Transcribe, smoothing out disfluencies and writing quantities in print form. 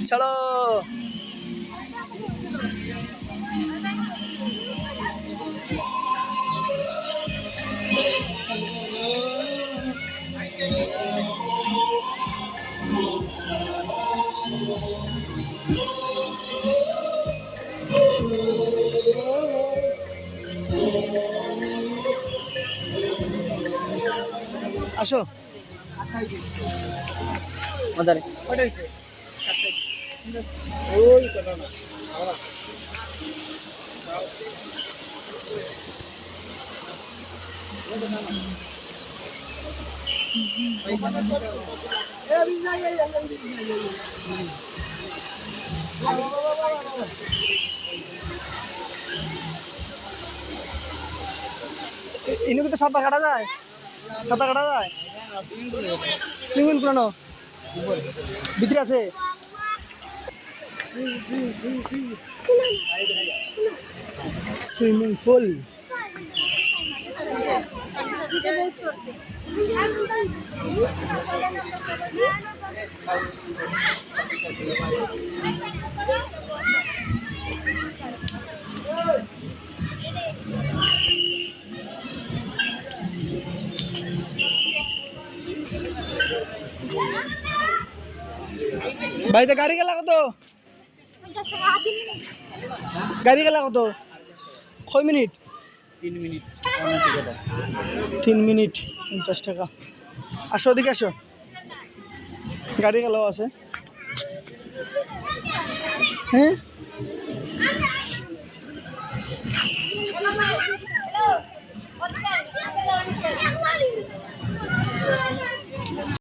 চলো আসো মজারে কয়টা হইছে ওই কথা না ইনু কিন্তু সাঁতার কাটা যায় সাঁতার কাটা যায় সুইমিং পুল ভিতরে আছে সুইমিং পুল ভাই তো গাড়ি গেলা কত গাড়ি গেলা কত কয় মিনিট 3 মিনিট 50 টাকা আসো ওদিকে আসো গাড়ি গেলাও আছে হ্যাঁ